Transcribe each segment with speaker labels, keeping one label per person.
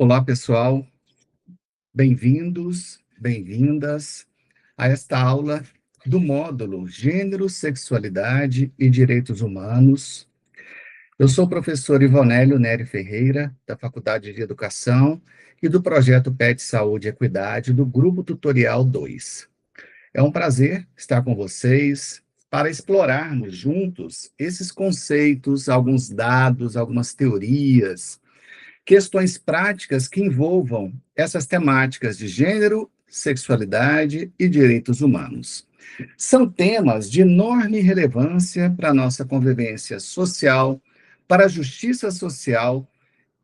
Speaker 1: Olá, pessoal. Bem-vindos, bem-vindas a esta aula do módulo Gênero, Sexualidade e Direitos Humanos. Eu sou o professor Ivonélio Nery Ferreira, da Faculdade de Educação e do projeto PET Saúde e Equidade, do Grupo Tutorial 2. É um prazer estar com vocês para explorarmos juntos esses conceitos, alguns dados, algumas teorias, questões práticas que envolvam essas temáticas de gênero, sexualidade e direitos humanos. São temas de enorme relevância para a nossa convivência social, para a justiça social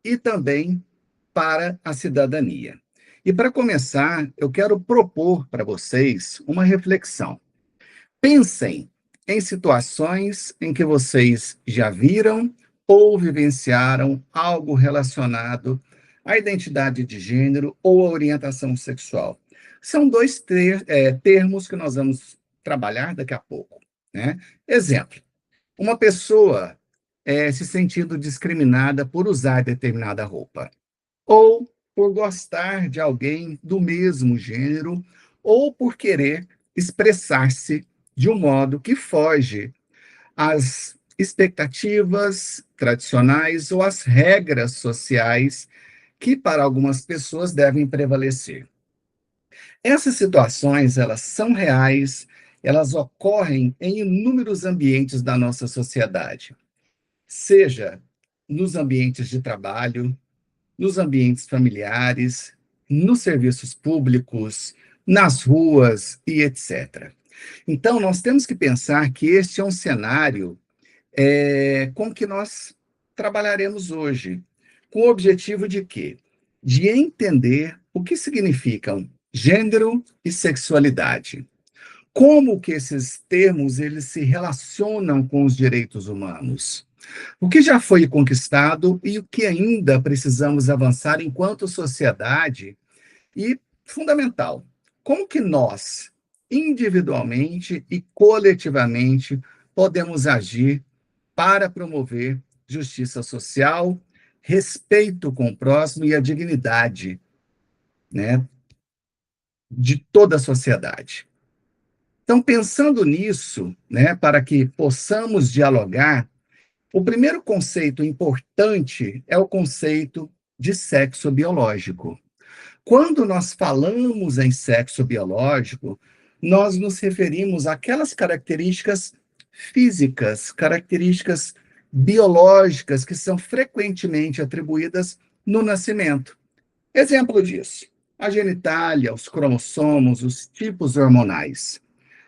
Speaker 1: e também para a cidadania. E para começar, eu quero propor para vocês uma reflexão. Pensem em situações em que vocês já viram ou vivenciaram algo relacionado à identidade de gênero ou à orientação sexual. São dois termos que nós vamos trabalhar daqui a pouco, né? Exemplo, uma pessoa se sentindo discriminada por usar determinada roupa, ou por gostar de alguém do mesmo gênero, ou por querer expressar-se de um modo que foge às expectativas tradicionais ou às regras sociais que para algumas pessoas devem prevalecer. Essas situações, elas são reais, elas ocorrem em inúmeros ambientes da nossa sociedade, seja nos ambientes de trabalho, nos ambientes familiares, nos serviços públicos, nas ruas e etc. Então, nós temos que pensar que este é um cenário com que nós trabalharemos hoje, com o objetivo de quê? De entender o que significam gênero e sexualidade. Como que esses termos eles se relacionam com os direitos humanos? O que já foi conquistado e o que ainda precisamos avançar enquanto sociedade e, fundamental, como que nós, individualmente e coletivamente, podemos agir para promover justiça social, respeito com o próximo e a dignidade, né, de toda a sociedade. Então, pensando nisso, né, para que possamos dialogar, o primeiro conceito importante é o conceito de sexo biológico. Quando nós falamos em sexo biológico, nós nos referimos àquelas características físicas, características biológicas que são frequentemente atribuídas no nascimento. Exemplo disso: a genitália, os cromossomos, os tipos hormonais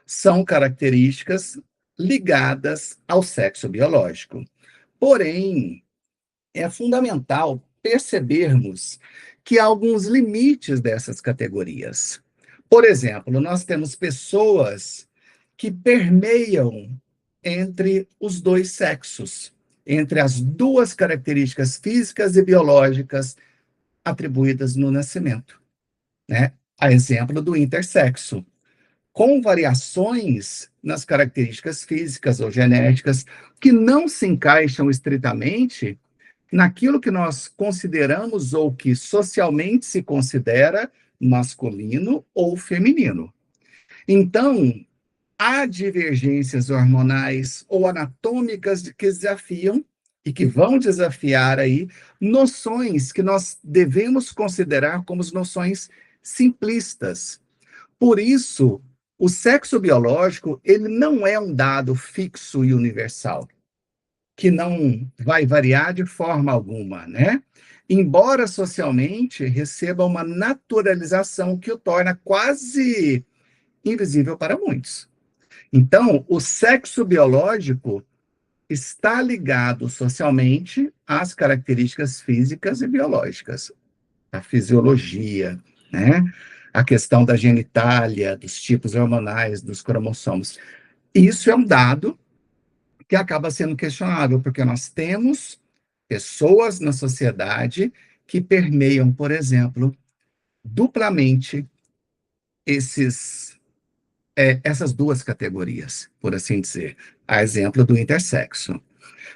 Speaker 1: são características ligadas ao sexo biológico. Porém, é fundamental percebermos que há alguns limites dessas categorias. Por exemplo, nós temos pessoas que permeiam entre os dois sexos, entre as duas características físicas e biológicas atribuídas no nascimento, né? A exemplo do intersexo, com variações nas características físicas ou genéticas que não se encaixam estritamente naquilo que nós consideramos ou que socialmente se considera masculino ou feminino. Então, há divergências hormonais ou anatômicas que desafiam e que vão desafiar aí noções que nós devemos considerar como noções simplistas. Por isso, o sexo biológico, ele não é um dado fixo e universal, que não vai variar de forma alguma, né? Embora socialmente receba uma naturalização que o torna quase invisível para muitos. Então, o sexo biológico está ligado socialmente às características físicas e biológicas, a fisiologia, né? A questão da genitália, dos tipos hormonais, dos cromossomos. Isso é um dado que acaba sendo questionável, porque nós temos pessoas na sociedade que permeiam, por exemplo, duplamente essas duas categorias, por assim dizer, a exemplo do intersexo.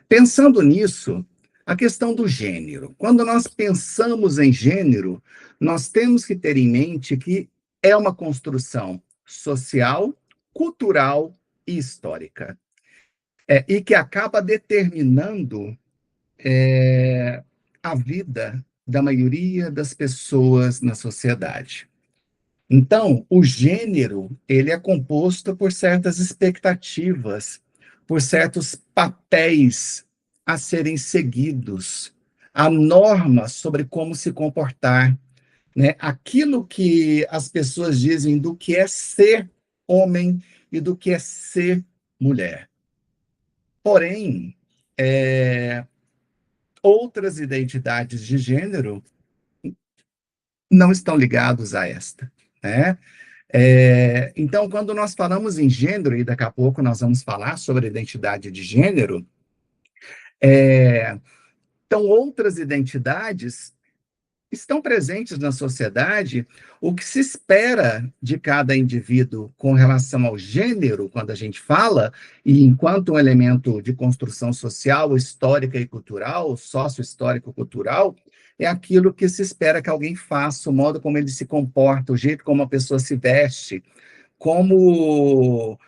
Speaker 1: Pensando nisso, A questão do gênero. Quando nós pensamos em gênero, nós temos que ter em mente que é uma construção social, cultural e histórica. E que acaba determinando a vida da maioria das pessoas na sociedade. Então, o gênero, ele é composto por certas expectativas, por certos papéis a serem seguidos, a norma sobre como se comportar, né? Aquilo que as pessoas dizem do que é ser homem e do que é ser mulher. Porém, outras identidades de gênero não estão ligados a esta, né? Então, quando nós falamos em gênero, e daqui a pouco nós vamos falar sobre identidade de gênero, é, então outras identidades estão presentes na sociedade. O que se espera de cada indivíduo com relação ao gênero, quando a gente fala, e enquanto um elemento de construção social, histórica e cultural, sócio-histórico-cultural, é aquilo que se espera que alguém faça, o modo como ele se comporta, o jeito como a pessoa se veste, como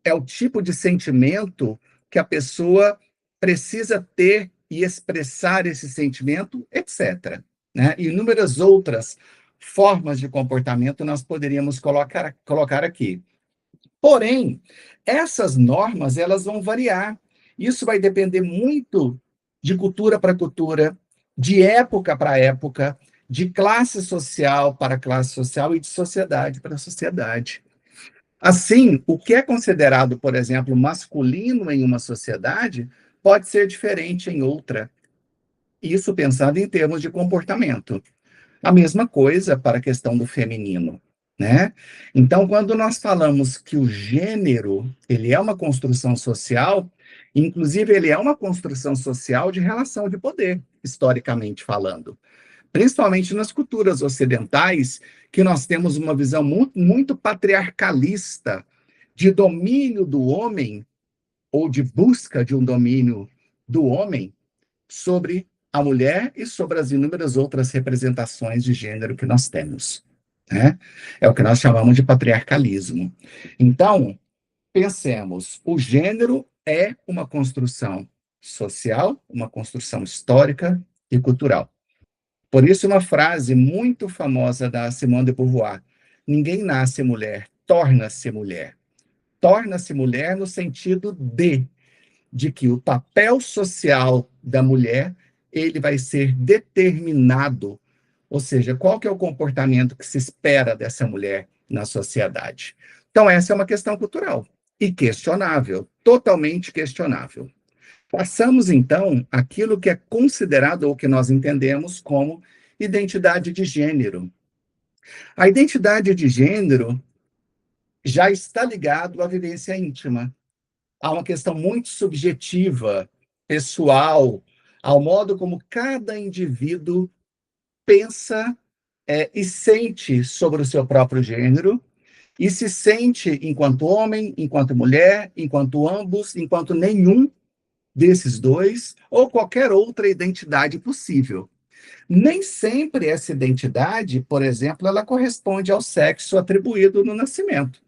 Speaker 1: é o tipo de sentimento que a pessoa precisa ter e expressar esse sentimento, etc. Né? E inúmeras outras formas de comportamento nós poderíamos colocar aqui. Porém, essas normas elas vão variar. Isso vai depender muito de cultura para cultura, de época para época, de classe social para classe social e de sociedade para sociedade. Assim, o que é considerado, por exemplo, masculino em uma sociedade pode ser diferente em outra. Isso pensando em termos de comportamento. A mesma coisa para a questão do feminino, né? Então, quando nós falamos que o gênero, ele é uma construção social, inclusive ele é uma construção social de relação de poder, historicamente falando, principalmente nas culturas ocidentais, que nós temos uma visão muito, muito patriarcalista de domínio do homem, ou de busca de um domínio do homem sobre a mulher e sobre as inúmeras outras representações de gênero que nós temos. Né? É o que nós chamamos de patriarcalismo. Então, pensemos, o gênero é uma construção social, uma construção histórica e cultural. Por isso, uma frase muito famosa da Simone de Beauvoir: ninguém nasce mulher, torna-se mulher. Torna-se mulher no sentido de que o papel social da mulher ele vai ser determinado, ou seja, qual que é o comportamento que se espera dessa mulher na sociedade. Então, essa é uma questão cultural e questionável, totalmente questionável. Passamos, então, aquilo que é considerado ou que nós entendemos como identidade de gênero. A identidade de gênero já está ligado à vivência íntima. Há uma questão muito subjetiva, pessoal, ao modo como cada indivíduo pensa e sente sobre o seu próprio gênero, e se sente enquanto homem, enquanto mulher, enquanto ambos, enquanto nenhum desses dois, ou qualquer outra identidade possível. Nem sempre essa identidade, por exemplo, ela corresponde ao sexo atribuído no nascimento.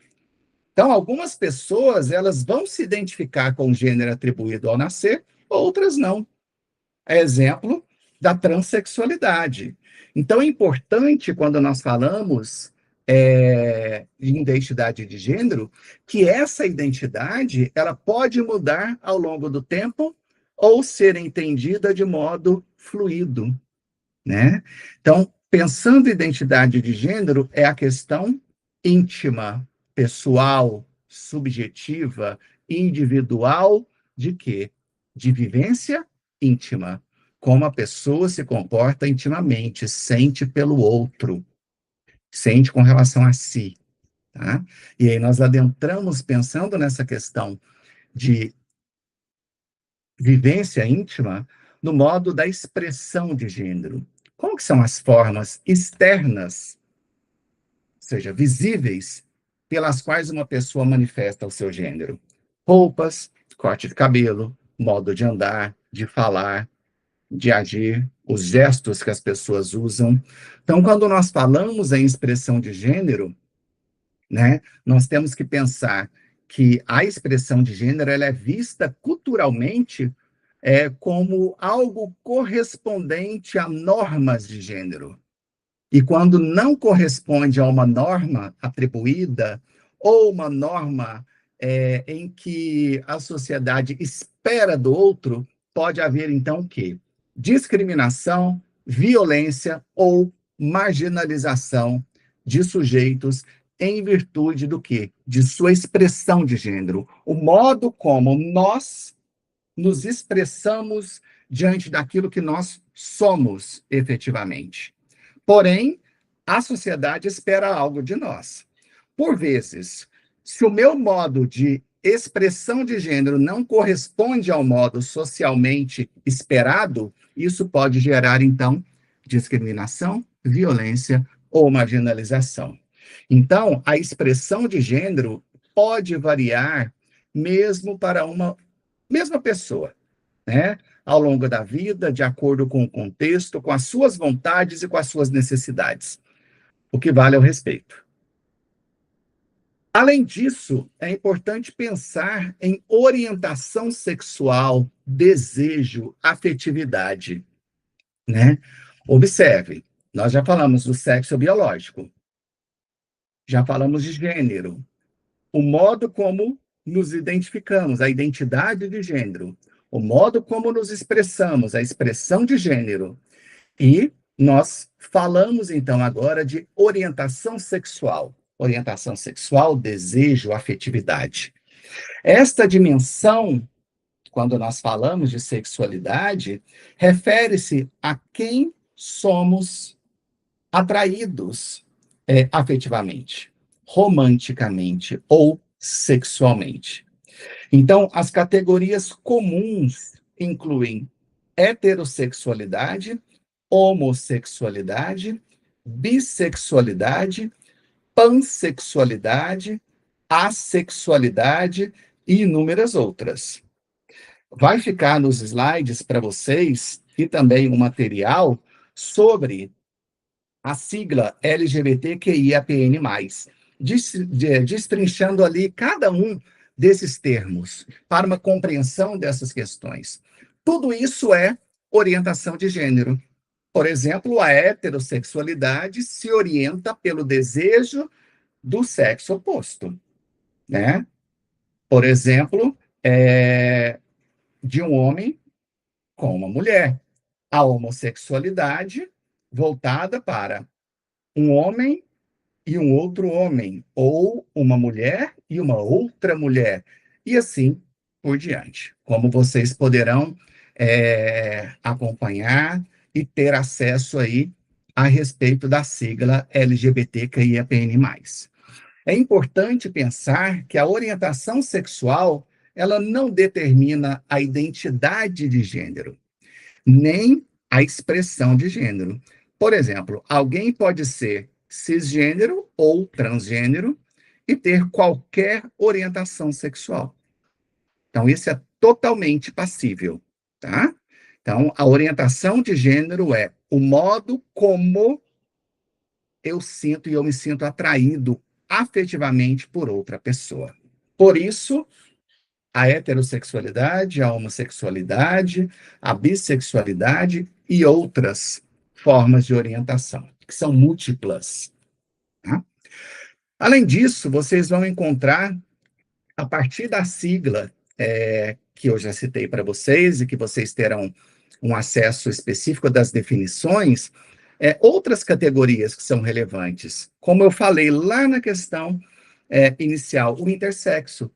Speaker 1: Então, algumas pessoas elas vão se identificar com o gênero atribuído ao nascer, outras não. É exemplo da transexualidade. Então, é importante, quando nós falamos de identidade de gênero, que essa identidade ela pode mudar ao longo do tempo ou ser entendida de modo fluido, né? Então, pensando em identidade de gênero, é a questão íntima, pessoal, subjetiva, individual, de quê? De vivência íntima. Como a pessoa se comporta intimamente, sente pelo outro, sente com relação a si, tá? E aí nós adentramos pensando nessa questão de vivência íntima no modo da expressão de gênero. Como que são as formas externas, ou seja, visíveis, pelas quais uma pessoa manifesta o seu gênero? Roupas, corte de cabelo, modo de andar, de falar, de agir, os gestos que as pessoas usam. Então, quando nós falamos em expressão de gênero, né, nós temos que pensar que a expressão de gênero ela é vista culturalmente como algo correspondente a normas de gênero. E quando não corresponde a uma norma atribuída ou uma norma em que a sociedade espera do outro, pode haver, então, o quê? Discriminação, violência ou marginalização de sujeitos em virtude do quê? De sua expressão de gênero. O modo como nós nos expressamos diante daquilo que nós somos efetivamente. Porém, a sociedade espera algo de nós. Por vezes, se o meu modo de expressão de gênero não corresponde ao modo socialmente esperado, isso pode gerar, então, discriminação, violência ou marginalização. Então, a expressão de gênero pode variar mesmo para uma mesma pessoa, né? Ao longo da vida, de acordo com o contexto, com as suas vontades e com as suas necessidades. O que vale é o respeito. Além disso, é importante pensar em orientação sexual, desejo, afetividade, né? Observe, nós já falamos do sexo biológico, já falamos de gênero, o modo como nos identificamos, a identidade de gênero, o modo como nos expressamos, a expressão de gênero. E nós falamos, então, agora de orientação sexual. Orientação sexual, desejo, afetividade. Esta dimensão, quando nós falamos de sexualidade, refere-se a quem somos atraídos afetivamente, romanticamente ou sexualmente. Então, as categorias comuns incluem heterossexualidade, homossexualidade, bissexualidade, pansexualidade, assexualidade e inúmeras outras. Vai ficar nos slides para vocês e também um material sobre a sigla LGBTQIAPN+, destrinchando ali cada um desses termos para uma compreensão dessas questões. Tudo isso é orientação de gênero. Por exemplo, a heterossexualidade se orienta pelo desejo do sexo oposto, né? Por exemplo, de um homem com uma mulher. A homossexualidade voltada para um homem e um outro homem, ou uma mulher e uma outra mulher, e assim por diante. Como vocês poderão acompanhar e ter acesso aí a respeito da sigla LGBTQIAPN+. É importante pensar que a orientação sexual ela não determina a identidade de gênero, nem a expressão de gênero. Por exemplo, alguém pode ser cisgênero ou transgênero e ter qualquer orientação sexual. Então, isso é totalmente passível, tá? Então, a orientação de gênero é o modo como eu sinto e eu me sinto atraído afetivamente por outra pessoa. Por isso, a heterossexualidade, a homossexualidade, a bissexualidade e outras formas de orientação, que são múltiplas. Tá? Além disso, vocês vão encontrar, a partir da sigla que eu já citei para vocês e que vocês terão um acesso específico das definições, outras categorias que são relevantes. Como eu falei lá na questão inicial, o intersexo,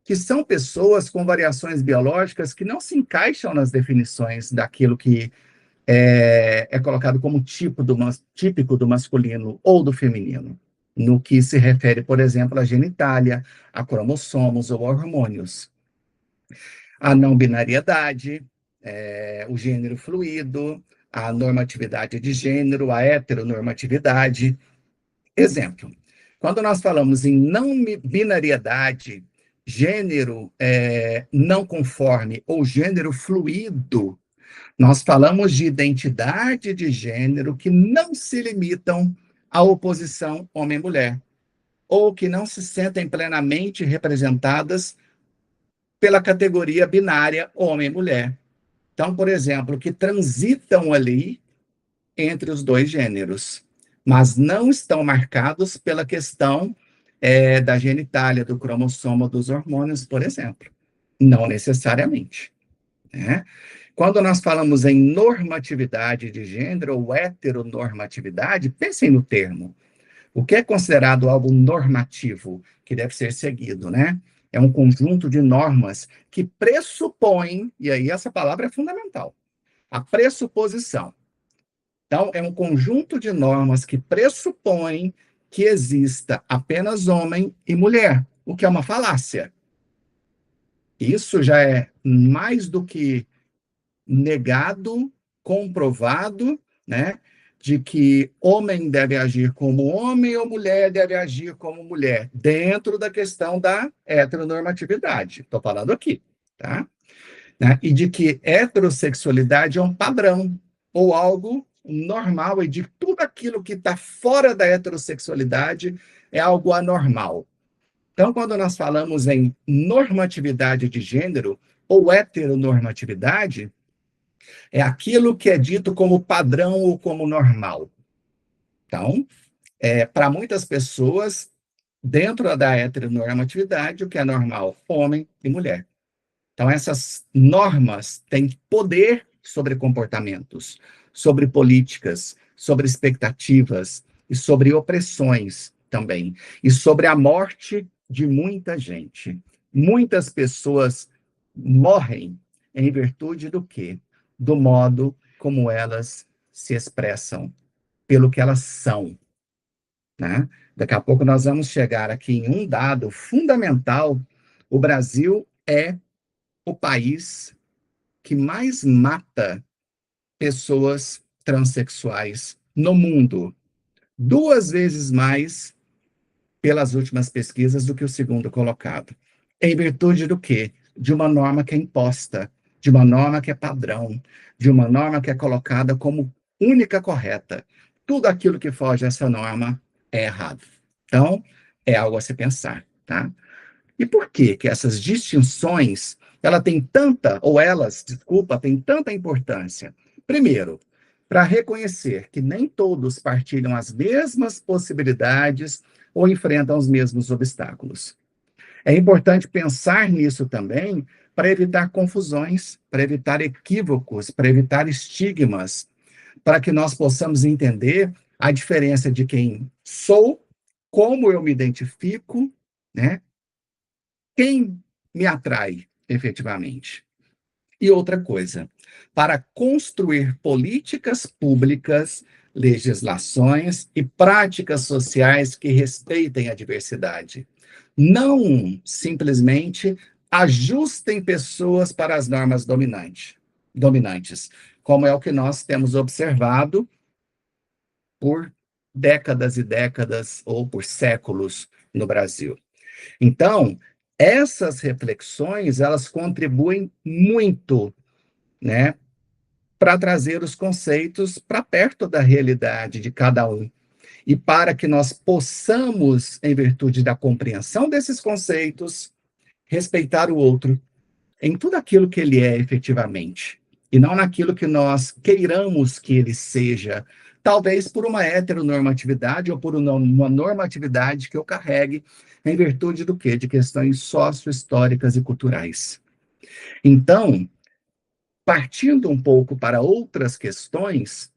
Speaker 1: que são pessoas com variações biológicas que não se encaixam nas definições daquilo que é colocado como típico do masculino ou do feminino, no que se refere, por exemplo, à genitália, a cromossomos ou hormônios. A não binariedade, o gênero fluido, a normatividade de gênero, a heteronormatividade. Exemplo, quando nós falamos em não binariedade, gênero não conforme ou gênero fluido, Nós falamos de identidade de gênero que não se limitam à oposição homem-mulher, ou que não se sentem plenamente representadas pela categoria binária homem-mulher. Então, por exemplo, que transitam ali entre os dois gêneros, mas não estão marcados pela questão da genitália, do cromossomo, dos hormônios, por exemplo. Não necessariamente, né? Quando nós falamos em normatividade de gênero ou heteronormatividade, pensem no termo. O que é considerado algo normativo que deve ser seguido, né? É um conjunto de normas que pressupõem, e aí essa palavra é fundamental, a pressuposição. Então, é um conjunto de normas que pressupõem que exista apenas homem e mulher, o que é uma falácia. Isso já é mais do que negado, comprovado, né, de que homem deve agir como homem ou mulher deve agir como mulher, dentro da questão da heteronormatividade. Estou falando aqui, tá? Né? E de que heterossexualidade é um padrão ou algo normal e de tudo aquilo que está fora da heterossexualidade é algo anormal. Então, quando nós falamos em normatividade de gênero ou heteronormatividade, é aquilo que é dito como padrão ou como normal. Então, para muitas pessoas, dentro da heteronormatividade, o que é normal? Homem e mulher. Então, essas normas têm poder sobre comportamentos, sobre políticas, sobre expectativas e sobre opressões também. E sobre a morte de muita gente. Muitas pessoas morrem em virtude do quê? Do modo como elas se expressam, pelo que elas são, né? Daqui a pouco nós vamos chegar aqui em um dado fundamental. O Brasil é o país que mais mata pessoas transexuais no mundo. 2 vezes mais pelas últimas pesquisas do que o segundo colocado. Em virtude do quê? De uma norma que é imposta, de uma norma que é padrão, de uma norma que é colocada como única correta. Tudo aquilo que foge dessa norma é errado. Então, é algo a se pensar, tá? E por que que essas distinções, ela tem tanta, ou elas, desculpa, têm tanta importância? Primeiro, para reconhecer que nem todos partilham as mesmas possibilidades ou enfrentam os mesmos obstáculos. É importante pensar nisso também para evitar confusões, para evitar equívocos, para evitar estigmas, para que nós possamos entender a diferença de quem sou, como eu me identifico, né? Quem me atrai efetivamente. E outra coisa, para construir políticas públicas, legislações e práticas sociais que respeitem a diversidade. Não simplesmente ajustem pessoas para as normas dominantes, como é o que nós temos observado por décadas e décadas ou por séculos no Brasil. Então, essas reflexões, elas contribuem muito, né, para trazer os conceitos para perto da realidade de cada um. E para que nós possamos, em virtude da compreensão desses conceitos, respeitar o outro em tudo aquilo que ele é efetivamente, e não naquilo que nós queiramos que ele seja, talvez por uma heteronormatividade ou por uma normatividade que eu carregue em virtude do quê? De questões sócio-históricas e culturais. Então, partindo um pouco para outras questões,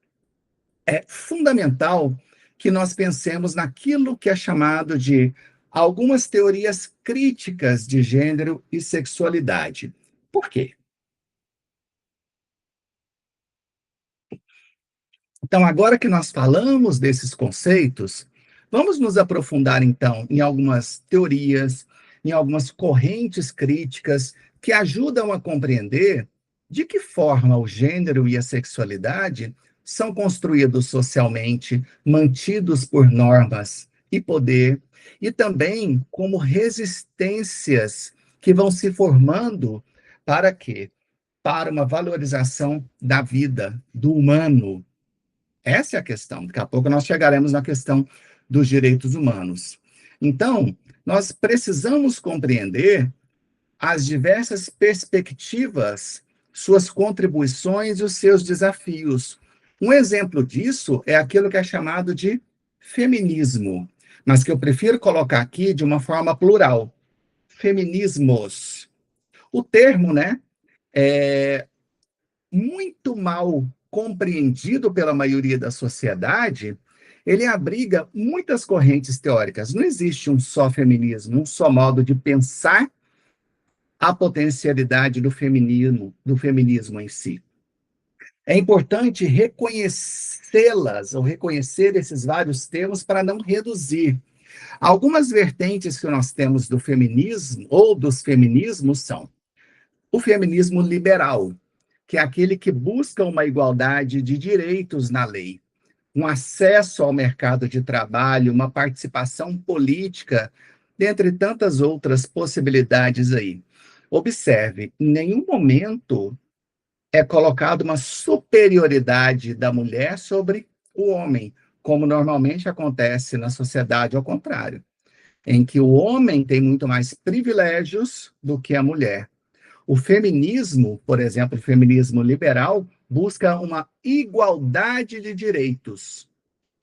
Speaker 1: é fundamental que nós pensemos naquilo que é chamado de algumas teorias críticas de gênero e sexualidade. Por quê? Então, agora que nós falamos desses conceitos, vamos nos aprofundar, então, em algumas teorias, em algumas correntes críticas que ajudam a compreender de que forma o gênero e a sexualidade são construídos socialmente, mantidos por normas e poder, e também como resistências que vão se formando para quê? para uma valorização da vida, do humano. Essa é a questão. Daqui a pouco nós chegaremos na questão dos direitos humanos. Então, nós precisamos compreender as diversas perspectivas, suas contribuições e os seus desafios. Um exemplo disso é aquilo que é chamado de feminismo, mas que eu prefiro colocar aqui de uma forma plural, feminismos. O termo, né, é muito mal compreendido pela maioria da sociedade. Ele abriga muitas correntes teóricas. Não existe um só feminismo, um só modo de pensar a potencialidade do feminismo em si. É importante reconhecê-las, ou reconhecer esses vários termos para não reduzir. Algumas vertentes que nós temos do feminismo, ou dos feminismos, são o feminismo liberal, que é aquele que busca uma igualdade de direitos na lei, um acesso ao mercado de trabalho, uma participação política, dentre tantas outras possibilidades aí. Observe, em nenhum momento é colocado uma superioridade da mulher sobre o homem, como normalmente acontece na sociedade ao contrário, em que o homem tem muito mais privilégios do que a mulher. O feminismo, por exemplo, o feminismo liberal, busca uma igualdade de direitos,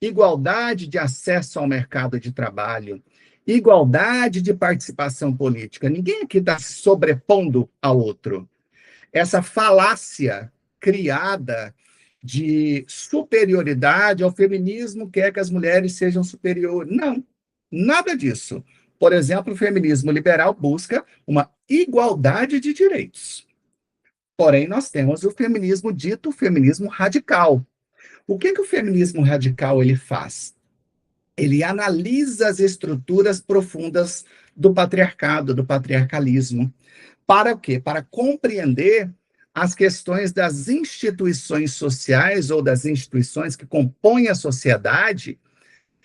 Speaker 1: igualdade de acesso ao mercado de trabalho, igualdade de participação política. Ninguém aqui está se sobrepondo ao outro. Essa falácia criada de superioridade ao feminismo quer que as mulheres sejam superiores. Não, nada disso. Por exemplo, o feminismo liberal busca uma igualdade de direitos. Porém, nós temos o feminismo dito feminismo radical. O que o feminismo radical ele faz? Ele analisa as estruturas profundas do patriarcado, do patriarcalismo. Para o quê? Para compreender as questões das instituições sociais ou das instituições que compõem a sociedade,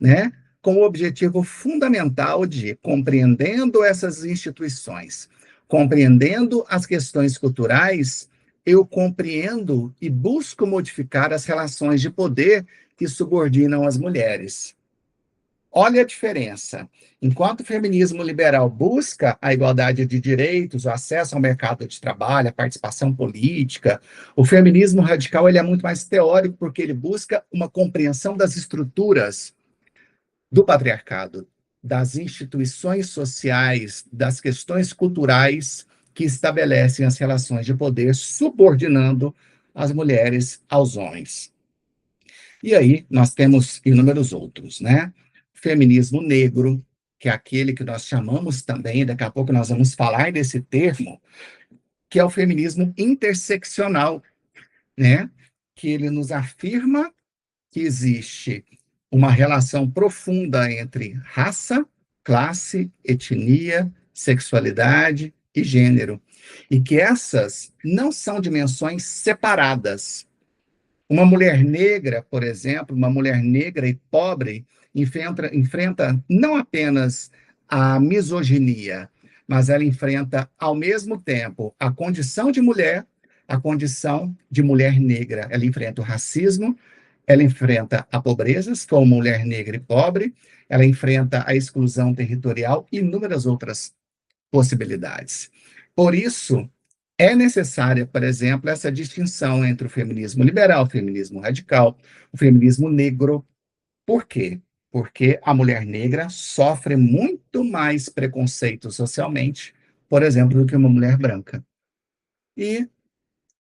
Speaker 1: né? Com o objetivo fundamental de, compreendendo essas instituições, compreendendo as questões culturais, eu compreendo e busco modificar as relações de poder que subordinam as mulheres. Olha a diferença. Enquanto o feminismo liberal busca a igualdade de direitos, o acesso ao mercado de trabalho, a participação política, o feminismo radical ele é muito mais teórico, porque ele busca uma compreensão das estruturas do patriarcado, das instituições sociais, das questões culturais que estabelecem as relações de poder, subordinando as mulheres aos homens. E aí nós temos inúmeros outros, né? Feminismo negro, que é aquele que nós chamamos também, daqui a pouco nós vamos falar desse termo, que é o feminismo interseccional, né? Que ele nos afirma que existe uma relação profunda entre raça, classe, etnia, sexualidade e gênero, e que essas não são dimensões separadas. Uma mulher negra, por exemplo, uma mulher negra e pobre, enfrenta não apenas a misoginia, mas ela enfrenta, ao mesmo tempo, a condição de mulher, a condição de mulher negra. Ela enfrenta o racismo, ela enfrenta a pobreza, como mulher negra e pobre, ela enfrenta a exclusão territorial e inúmeras outras possibilidades. Por isso, é necessária, por exemplo, essa distinção entre o feminismo liberal, o feminismo radical, o feminismo negro. Por quê? Porque a mulher negra sofre muito mais preconceito socialmente, por exemplo, do que uma mulher branca. E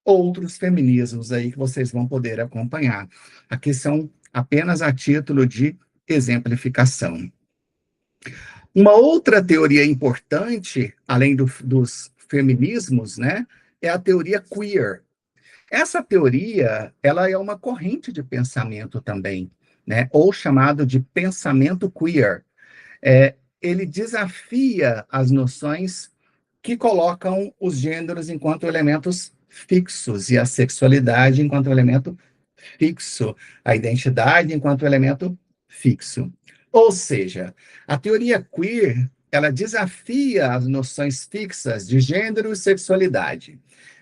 Speaker 1: outros feminismos aí que vocês vão poder acompanhar. Aqui são apenas a título de exemplificação. Uma outra teoria importante, além dos feminismos, né, é a teoria queer. Essa teoria, ela é uma corrente de pensamento também, né, ou chamado de pensamento queer. Ele desafia as noções que colocam os gêneros enquanto elementos fixos e a sexualidade enquanto elemento fixo, a identidade enquanto elemento fixo. Ou seja, a teoria queer, ela desafia as noções fixas de gênero e sexualidade.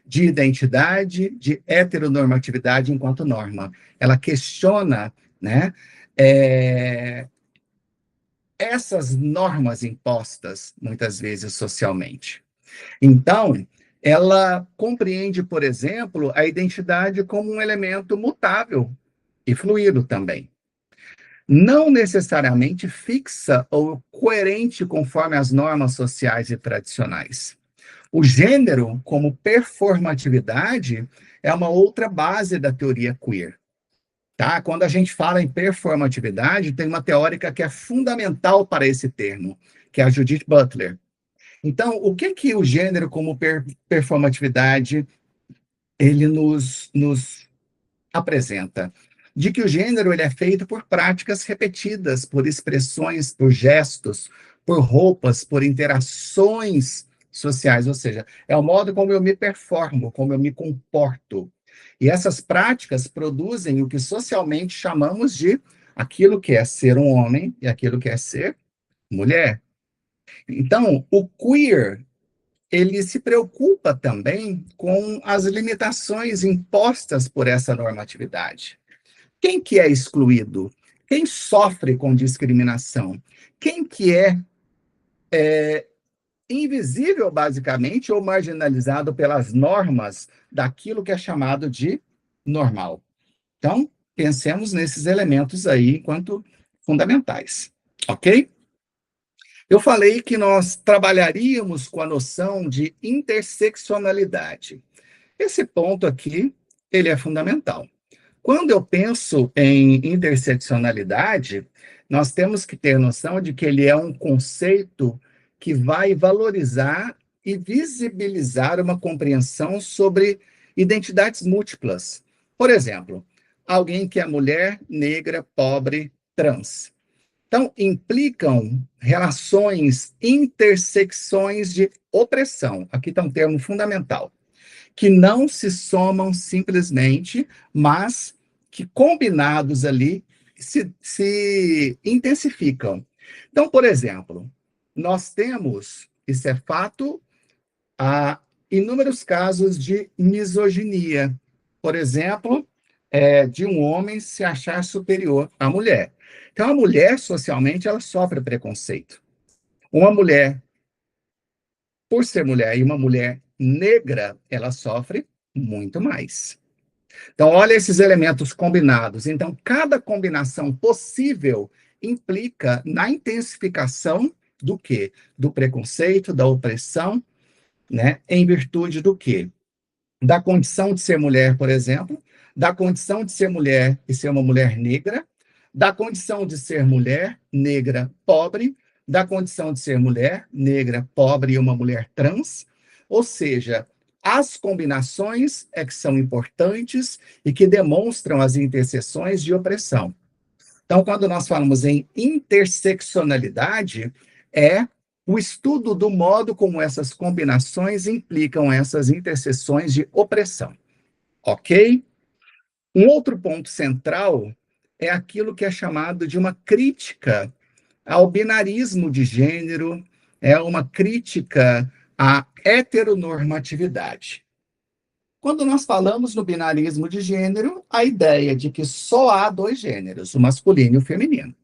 Speaker 1: de identidade, de heteronormatividade enquanto norma. Ela questiona, né, é, essas normas impostas, muitas vezes, socialmente. Então, ela compreende, por exemplo, a identidade como um elemento mutável e fluido também. Não necessariamente fixa ou coerente conforme as normas sociais e tradicionais. O gênero, como performatividade, é uma outra base da teoria queer. Tá? Quando a gente fala em performatividade, tem uma teórica que é fundamental para esse termo, que é a Judith Butler. Então, o que que o gênero como performatividade ele nos apresenta? De que o gênero ele é feito por práticas repetidas, por expressões, por gestos, por roupas, por interações sociais, ou seja, é o modo como eu me performo, como eu me comporto. E essas práticas produzem o que socialmente chamamos de aquilo que é ser um homem e aquilo que é ser mulher. Então, o queer ele se preocupa também com as limitações impostas por essa normatividade. Quem que é excluído? Quem sofre com discriminação? Quem que é invisível, basicamente, ou marginalizado pelas normas daquilo que é chamado de normal? Então, pensemos nesses elementos aí enquanto fundamentais, ok? Eu falei que nós trabalharíamos com a noção de interseccionalidade. Esse ponto aqui, ele é fundamental. Quando eu penso em interseccionalidade, nós temos que ter noção de que ele é um conceito que vai valorizar e visibilizar uma compreensão sobre identidades múltiplas. Por exemplo, alguém que é mulher, negra, pobre, trans. Então, implicam relações, intersecções de opressão. Aqui está um termo fundamental que não se somam simplesmente, mas que combinados ali se intensificam. Então, por exemplo, nós temos, isso é fato, há inúmeros casos de misoginia. Por exemplo, de um homem se achar superior à mulher. Então, a mulher, socialmente, ela sofre preconceito. Uma mulher, por ser mulher, e uma mulher negra, ela sofre muito mais. Então, olha esses elementos combinados. Então, cada combinação possível implica na intensificação do quê? Do preconceito, da opressão, né? Em virtude do quê? Da condição de ser mulher, por exemplo, da condição de ser mulher e ser uma mulher negra, da condição de ser mulher negra pobre, da condição de ser mulher negra pobre e uma mulher trans, ou seja, as combinações é que são importantes e que demonstram as interseções de opressão. Então, quando nós falamos em interseccionalidade, é o estudo do modo como essas combinações implicam essas interseções de opressão, ok? Um outro ponto central é aquilo que é chamado de uma crítica ao binarismo de gênero, é uma crítica à heteronormatividade. Quando nós falamos no binarismo de gênero, a ideia de que só há dois gêneros, o masculino e o feminino.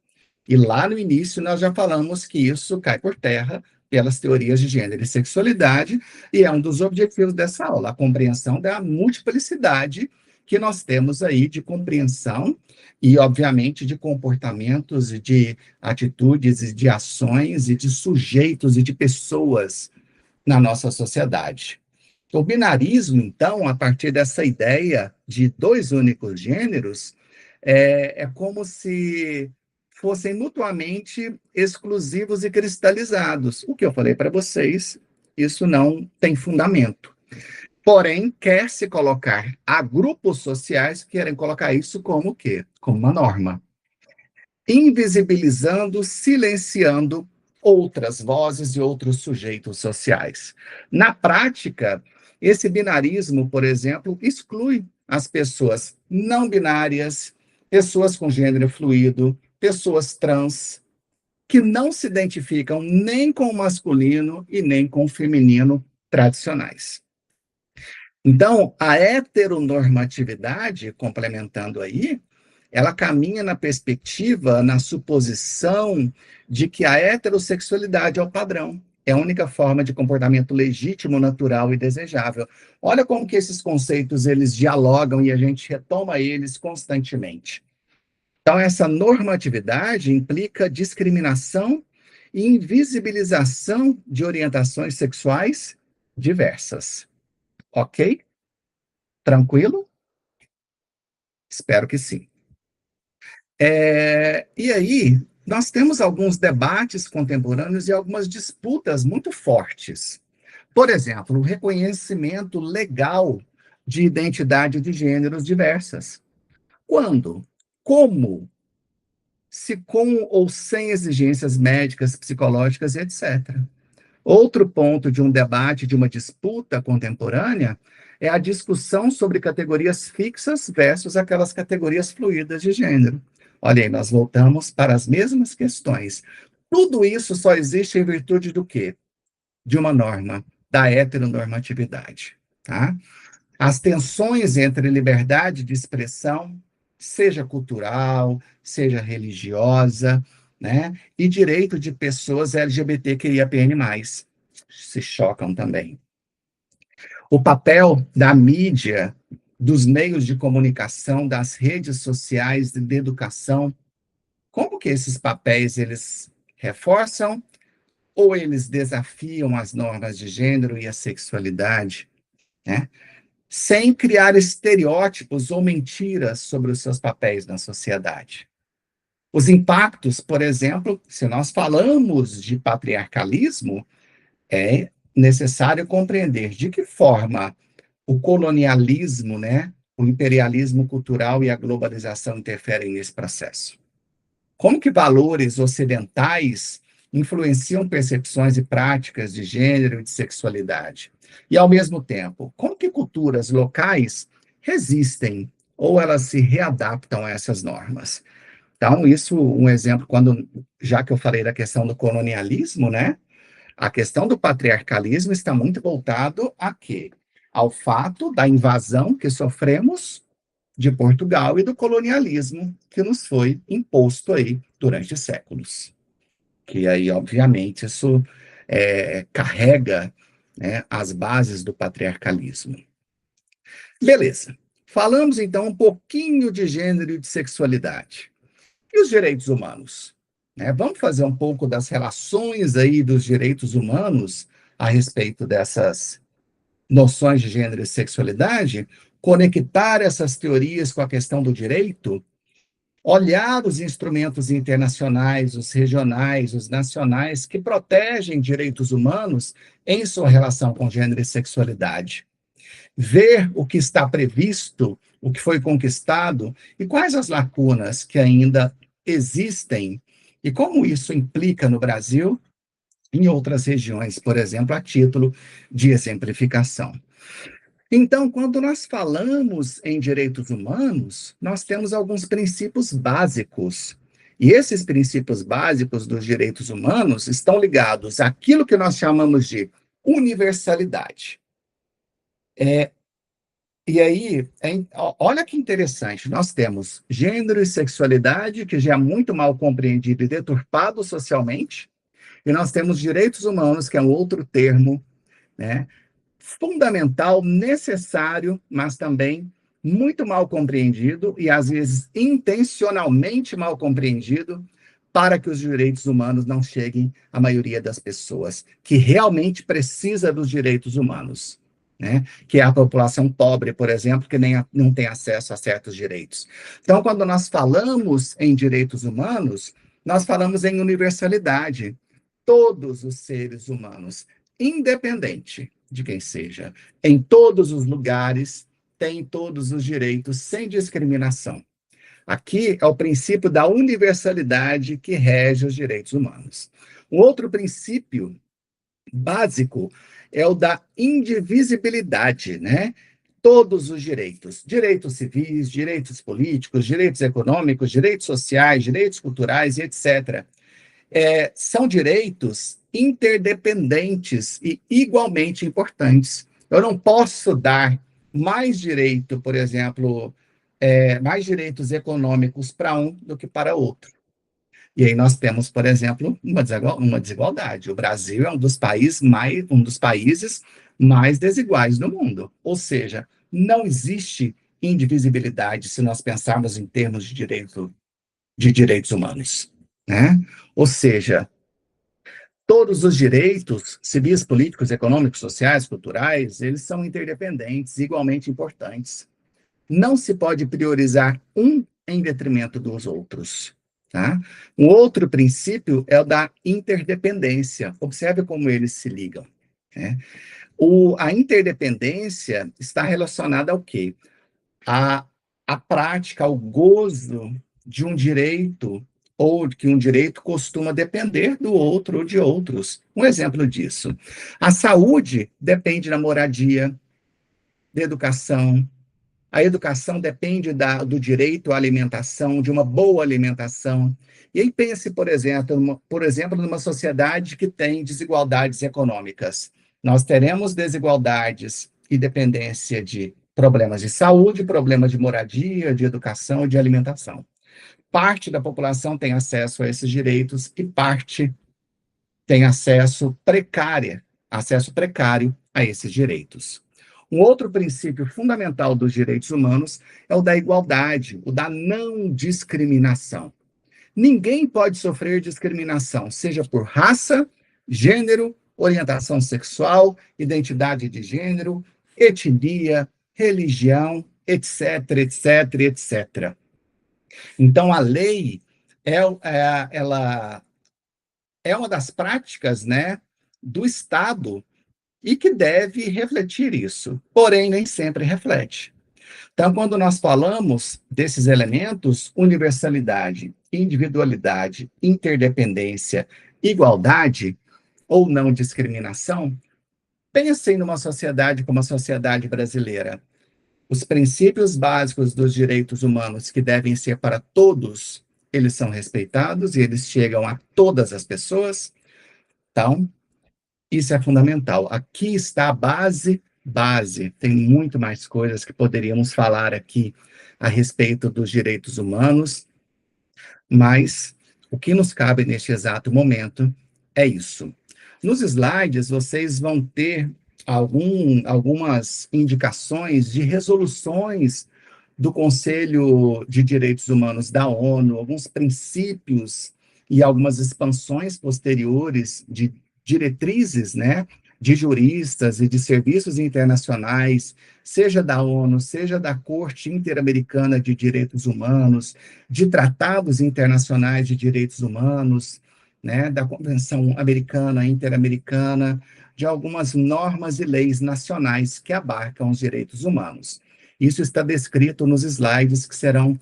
Speaker 1: E lá no início nós já falamos que isso cai por terra pelas teorias de gênero e sexualidade, e é um dos objetivos dessa aula, a compreensão da multiplicidade que nós temos aí de compreensão e, obviamente, de comportamentos e de atitudes e de ações e de sujeitos e de pessoas na nossa sociedade. O binarismo, então, a partir dessa ideia de dois únicos gêneros, é como se fossem mutuamente exclusivos e cristalizados. O que eu falei para vocês, isso não tem fundamento. Porém, quer se colocar, há grupos sociais que querem colocar isso como o quê? Como uma norma, invisibilizando, silenciando outras vozes e outros sujeitos sociais. Na prática, esse binarismo, por exemplo, exclui as pessoas não binárias, pessoas com gênero fluido, pessoas trans, que não se identificam nem com o masculino e nem com o feminino tradicionais. Então, a heteronormatividade, complementando aí, ela caminha na perspectiva, na suposição de que a heterossexualidade é o padrão, é a única forma de comportamento legítimo, natural e desejável. Olha como que esses conceitos eles dialogam e a gente retoma eles constantemente. Então, essa normatividade implica discriminação e invisibilização de orientações sexuais diversas. Ok? Tranquilo? Espero que sim. E aí, nós temos alguns debates contemporâneos e algumas disputas muito fortes. Por exemplo, o reconhecimento legal de identidade de gêneros diversas. Quando? Como? Se com ou sem exigências médicas, psicológicas, etc. Outro ponto de um debate, de uma disputa contemporânea, é a discussão sobre categorias fixas versus aquelas categorias fluídas de gênero. Olha aí, nós voltamos para as mesmas questões. Tudo isso só existe em virtude do quê? De uma norma, da heteronormatividade. Tá? As tensões entre liberdade de expressão, seja cultural, seja religiosa, né, e direito de pessoas LGBTQIAPN+, se chocam também. O papel da mídia, dos meios de comunicação, das redes sociais de educação, como que esses papéis eles reforçam ou eles desafiam as normas de gênero e a sexualidade, né? Sem criar estereótipos ou mentiras sobre os seus papéis na sociedade. Os impactos, por exemplo, se nós falamos de patriarcalismo, é necessário compreender de que forma o colonialismo, né, o imperialismo cultural e a globalização interferem nesse processo. Como que valores ocidentais influenciam percepções e práticas de gênero e de sexualidade? E, ao mesmo tempo, como que culturas locais resistem ou elas se readaptam a essas normas? Então, isso, um exemplo, quando, já que eu falei da questão do colonialismo, né? A questão do patriarcalismo está muito voltado a quê? Ao fato da invasão que sofremos de Portugal e do colonialismo que nos foi imposto aí durante séculos. Que aí, obviamente, isso carrega, né, as bases do patriarcalismo. Beleza. Falamos então um pouquinho de gênero e de sexualidade. E os direitos humanos? Né? Vamos fazer um pouco das relações aí dos direitos humanos a respeito dessas noções de gênero e sexualidade, conectar essas teorias com a questão do direito, olhar os instrumentos internacionais, os regionais, os nacionais, que protegem direitos humanos em sua relação com gênero e sexualidade. Ver o que está previsto, o que foi conquistado e quais as lacunas que ainda existem e como isso implica no Brasil e em outras regiões, por exemplo, a título de exemplificação. Então, quando nós falamos em direitos humanos, nós temos alguns princípios básicos. E esses princípios básicos dos direitos humanos estão ligados àquilo que nós chamamos de universalidade. E aí, olha que interessante, nós temos gênero e sexualidade, que já é muito mal compreendido e deturpado socialmente, e nós temos direitos humanos, que é um outro termo, né, fundamental, necessário, mas também muito mal compreendido e às vezes intencionalmente mal compreendido para que os direitos humanos não cheguem à maioria das pessoas que realmente precisa dos direitos humanos, né? Que é a população pobre, por exemplo, que nem não tem acesso a certos direitos. Então, quando nós falamos em direitos humanos, nós falamos em universalidade. Todos os seres humanos, independente de quem seja, em todos os lugares, têm todos os direitos sem discriminação. Aqui é o princípio da universalidade que rege os direitos humanos. Um outro princípio básico é o da indivisibilidade, né? Todos os direitos, direitos civis, direitos políticos, direitos econômicos, direitos sociais, direitos culturais e etc. São direitos interdependentes e igualmente importantes. Eu não posso dar mais direito, por exemplo, mais direitos econômicos para um do que para outro. E aí nós temos, por exemplo, uma desigualdade. O Brasil é um dos países mais desiguais do mundo. Ou seja, não existe indivisibilidade se nós pensarmos em termos de direitos humanos, né? Ou seja, todos os direitos civis, políticos, econômicos, sociais, culturais, eles são interdependentes, igualmente importantes. Não se pode priorizar um em detrimento dos outros. Tá? Um outro princípio é o da interdependência. Observe como eles se ligam. Né? A interdependência está relacionada ao quê? A, a prática, ao gozo de um direito, ou que um direito costuma depender do outro ou de outros. Um exemplo disso. A saúde depende da moradia, da educação, a educação depende do direito à alimentação, de uma boa alimentação. E aí pense, por exemplo, numa sociedade que tem desigualdades econômicas. Nós teremos desigualdades e dependência de problemas de saúde, problemas de moradia, de educação e de alimentação. Parte da população tem acesso a esses direitos e parte tem acesso precário a esses direitos. Um outro princípio fundamental dos direitos humanos é o da igualdade, o da não discriminação. Ninguém pode sofrer discriminação, seja por raça, gênero, orientação sexual, identidade de gênero, etnia, religião, etc, etc, etc. Então, a lei ela é uma das práticas, né, do Estado e que deve refletir isso, porém nem sempre reflete. Então, quando nós falamos desses elementos, universalidade, individualidade, interdependência, igualdade ou não discriminação, pensem numa sociedade como a sociedade brasileira. Os princípios básicos dos direitos humanos que devem ser para todos, eles são respeitados e eles chegam a todas as pessoas. Então, isso é fundamental. Aqui está a base. Tem muito mais coisas que poderíamos falar aqui a respeito dos direitos humanos, mas o que nos cabe neste exato momento é isso. Nos slides, vocês vão ter algumas indicações de resoluções do Conselho de Direitos Humanos da ONU, alguns princípios e algumas expansões posteriores de diretrizes, né, de juristas e de serviços internacionais, seja da ONU, seja da Corte Interamericana de Direitos Humanos, de tratados internacionais de direitos humanos, né, da Convenção Americana, Interamericana, de algumas normas e leis nacionais que abarcam os direitos humanos. Isso está descrito nos slides que serão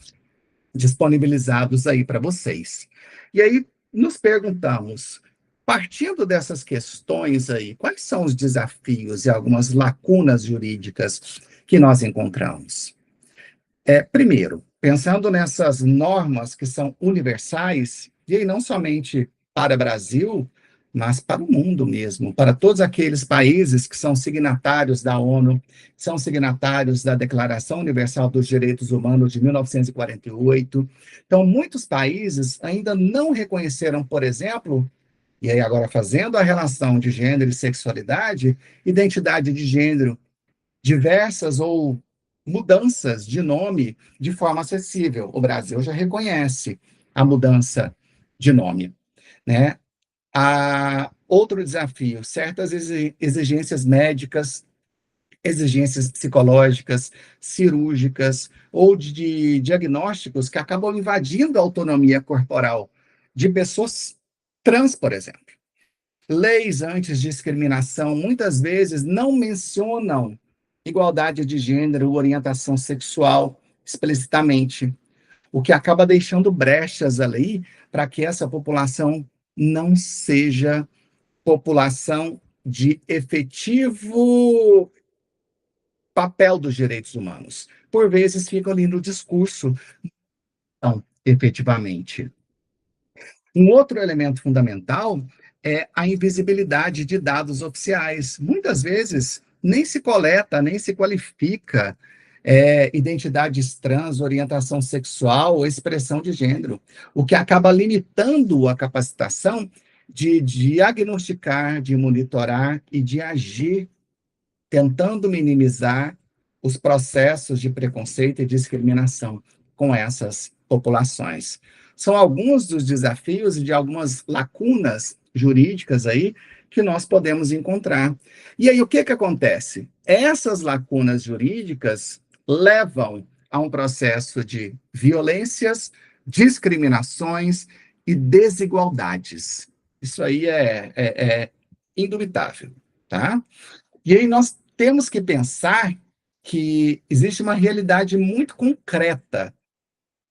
Speaker 1: disponibilizados aí para vocês. E aí nos perguntamos, partindo dessas questões aí, quais são os desafios e algumas lacunas jurídicas que nós encontramos? Primeiro, pensando nessas normas que são universais, e aí não somente para o Brasil, mas para o mundo mesmo, para todos aqueles países que são signatários da ONU, são signatários da Declaração Universal dos Direitos Humanos de 1948. Então, muitos países ainda não reconheceram, por exemplo, e aí agora fazendo a relação de gênero e sexualidade, identidade de gênero, diversas ou mudanças de nome de forma acessível. O Brasil já reconhece a mudança de nome, né? Outro desafio, certas exigências médicas, exigências psicológicas, cirúrgicas ou de diagnósticos que acabam invadindo a autonomia corporal de pessoas trans, por exemplo. Leis anti-discriminação muitas vezes não mencionam igualdade de gênero, orientação sexual explicitamente, o que acaba deixando brechas ali para que essa população não seja população de efetivo papel dos direitos humanos. Por vezes fica ali no discurso, não, efetivamente. Um outro elemento fundamental é a invisibilidade de dados oficiais. Muitas vezes, nem se coleta, nem se qualifica identidades trans, orientação sexual ou expressão de gênero, o que acaba limitando a capacitação de diagnosticar, de monitorar e de agir, tentando minimizar os processos de preconceito e discriminação com essas populações. São alguns dos desafios e de algumas lacunas jurídicas aí que nós podemos encontrar. E aí, o que que acontece? Essas lacunas jurídicas levam a um processo de violências, discriminações e desigualdades. Isso aí é indubitável, tá? E aí nós temos que pensar que existe uma realidade muito concreta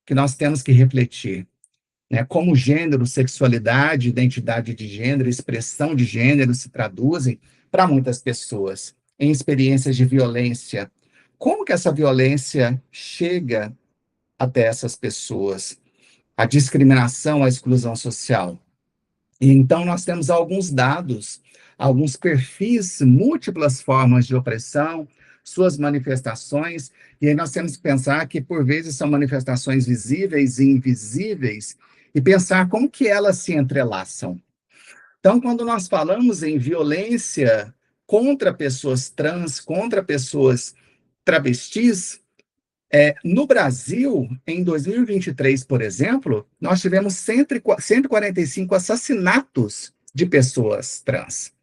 Speaker 1: que nós temos que refletir, né? Como gênero, sexualidade, identidade de gênero, expressão de gênero se traduzem para muitas pessoas em experiências de violência. Como que essa violência chega até essas pessoas? A discriminação, a exclusão social. E então, nós temos alguns dados, alguns perfis, múltiplas formas de opressão, suas manifestações, e aí nós temos que pensar que, por vezes, são manifestações visíveis e invisíveis, e pensar como que elas se entrelaçam. Então, quando nós falamos em violência contra pessoas trans, contra pessoas travestis, no Brasil, em 2023, por exemplo, nós tivemos 145 assassinatos de pessoas trans,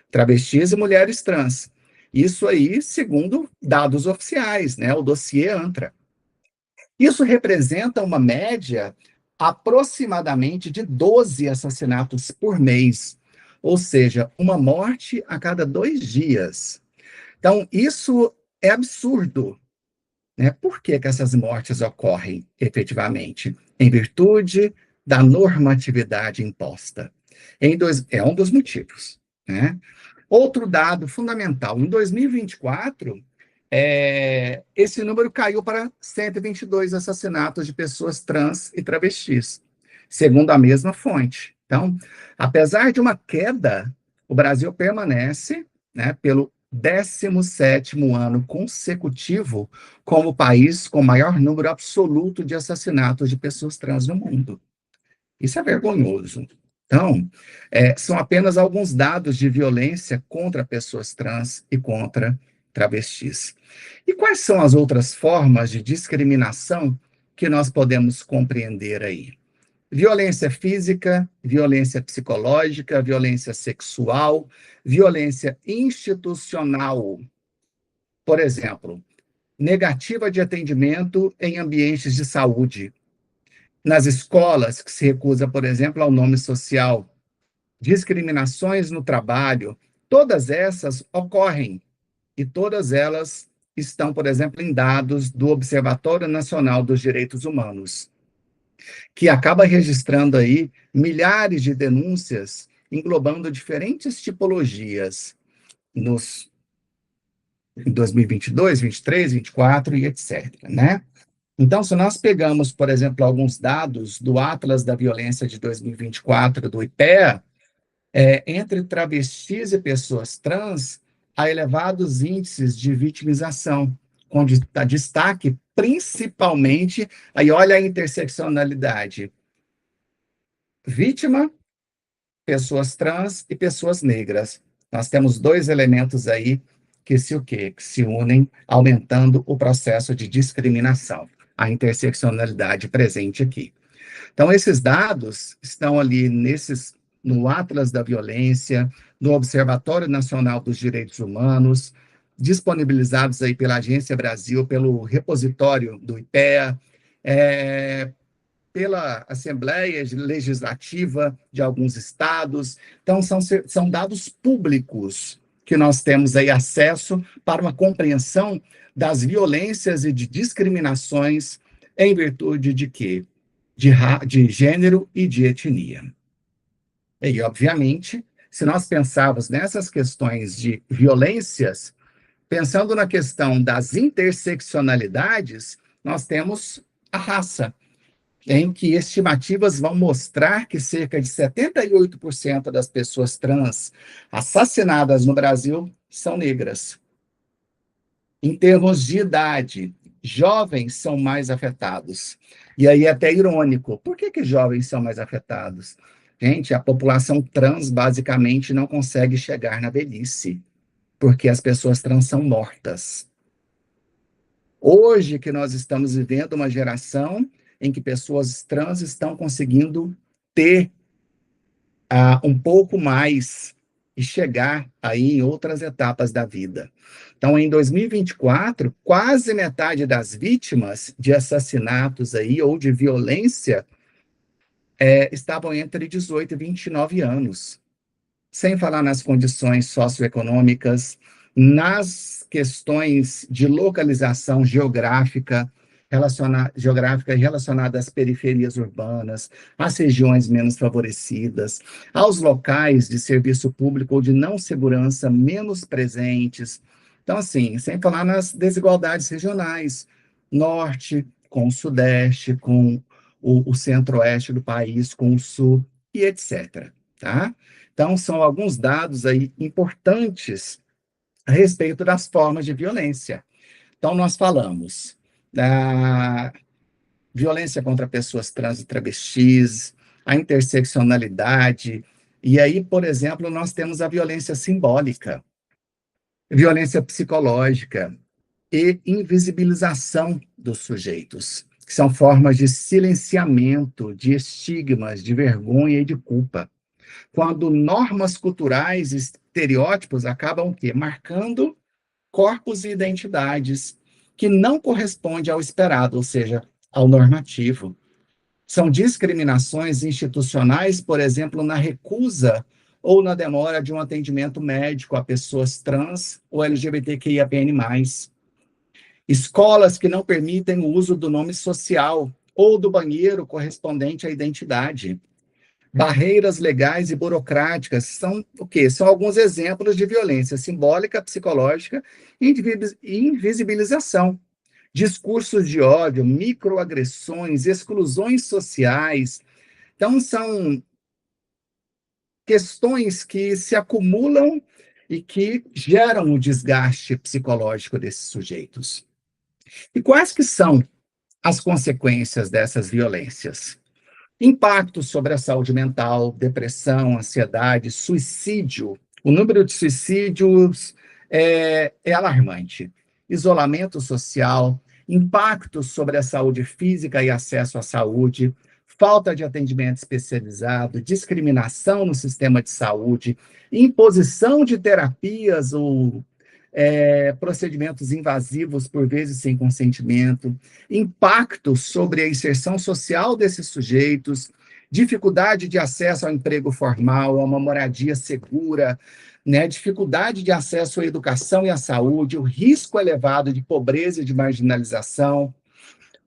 Speaker 1: travestis e mulheres trans. Isso aí, segundo dados oficiais, né, o dossiê ANTRA. Isso representa uma média aproximadamente de 12 assassinatos por mês, ou seja, uma morte a cada 2 dias. Então, isso é absurdo, né? Por que que essas mortes ocorrem efetivamente? Em virtude da normatividade imposta. É um dos motivos, né? Outro dado fundamental, em 2024, esse número caiu para 122 assassinatos de pessoas trans e travestis, segundo a mesma fonte. Então, apesar de uma queda, o Brasil permanece, né, pelo 17º ano consecutivo como o país com maior número absoluto de assassinatos de pessoas trans no mundo. Isso é vergonhoso. Então, são apenas alguns dados de violência contra pessoas trans e contra travestis. E quais são as outras formas de discriminação que nós podemos compreender aí? Violência física, violência psicológica, violência sexual, violência institucional. Por exemplo, negativa de atendimento em ambientes de saúde. Nas escolas, que se recusa, por exemplo, ao nome social, discriminações no trabalho, todas essas ocorrem e todas elas estão, por exemplo, em dados do Observatório Nacional dos Direitos Humanos, que acaba registrando aí milhares de denúncias englobando diferentes tipologias em 2022, 23, 24 e etc, né? Então, se nós pegamos, por exemplo, alguns dados do Atlas da Violência de 2024 do IPEA, entre travestis e pessoas trans, há elevados índices de vitimização, com destaque principalmente, aí olha a interseccionalidade, vítima, pessoas trans e pessoas negras. Nós temos dois elementos aí que se o quê? Que se unem, aumentando o processo de discriminação, a interseccionalidade presente aqui. Então, esses dados estão ali no Atlas da Violência, no Observatório Nacional dos Direitos Humanos, disponibilizados aí pela Agência Brasil, pelo repositório do IPEA, pela Assembleia Legislativa de alguns estados. Então, são dados públicos que nós temos aí acesso para uma compreensão das violências e de discriminações em virtude de quê? De gênero e de etnia. E, obviamente, se nós pensarmos nessas questões de violências, pensando na questão das interseccionalidades, nós temos a raça, em que estimativas vão mostrar que cerca de 78% das pessoas trans assassinadas no Brasil são negras. Em termos de idade, jovens são mais afetados. E aí é até irônico. Por que que jovens são mais afetados? Gente, a população trans basicamente não consegue chegar na velhice, porque as pessoas trans são mortas. Hoje que nós estamos vivendo uma geração em que pessoas trans estão conseguindo ter um pouco mais e chegar aí em outras etapas da vida. Então, em 2024, quase metade das vítimas de assassinatos aí ou de violência estavam entre 18 e 29 anos, sem falar nas condições socioeconômicas, nas questões de localização geográfica relacionada às periferias urbanas, às regiões menos favorecidas, aos locais de serviço público ou de não segurança menos presentes. Então, assim, sem falar nas desigualdades regionais, norte com o sudeste, com o centro-oeste do país, com o sul, e etc. Tá? Então, são alguns dados aí importantes a respeito das formas de violência. Então, nós falamos da violência contra pessoas trans e travestis, a interseccionalidade, e aí, por exemplo, nós temos a violência simbólica, violência psicológica e invisibilização dos sujeitos, que são formas de silenciamento, de estigmas, de vergonha e de culpa. Quando normas culturais, estereótipos acabam o quê? Marcando corpos e identidades que não correspondem ao esperado, ou seja, ao normativo. São discriminações institucionais, por exemplo, na recusa ou na demora de um atendimento médico a pessoas trans ou LGBTQIAPN+. Escolas que não permitem o uso do nome social ou do banheiro correspondente à identidade. Barreiras legais e burocráticas são o quê? São alguns exemplos de violência simbólica, psicológica e invisibilização. Discursos de ódio, microagressões, exclusões sociais. Então, são questões que se acumulam e que geram o desgaste psicológico desses sujeitos. E quais que são as consequências dessas violências? Impacto sobre a saúde mental, depressão, ansiedade, suicídio. O número de suicídios é alarmante. Isolamento social, impacto sobre a saúde física e acesso à saúde, falta de atendimento especializado, discriminação no sistema de saúde, imposição de terapias ou procedimentos invasivos, por vezes sem consentimento, impacto sobre a inserção social desses sujeitos, dificuldade de acesso ao emprego formal, a uma moradia segura, né, dificuldade de acesso à educação e à saúde, o risco elevado de pobreza e de marginalização,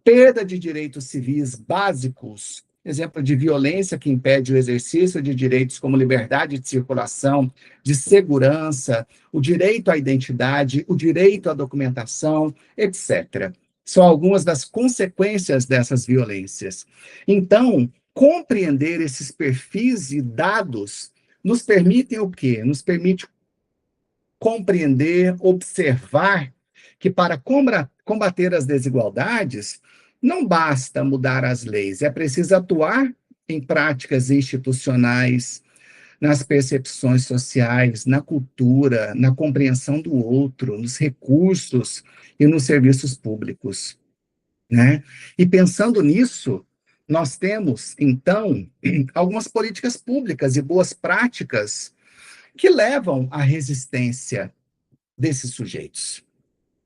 Speaker 1: perda de direitos civis básicos, exemplo de violência que impede o exercício de direitos como liberdade de circulação, de segurança, o direito à identidade, o direito à documentação, etc. São algumas das consequências dessas violências. Então, compreender esses perfis e dados nos permitem o quê? Nos permite compreender, observar que para combater as desigualdades, não basta mudar as leis, é preciso atuar em práticas institucionais, nas percepções sociais, na cultura, na compreensão do outro, nos recursos e nos serviços públicos, né? E pensando nisso, nós temos, então, algumas políticas públicas e boas práticas que levam à resistência desses sujeitos.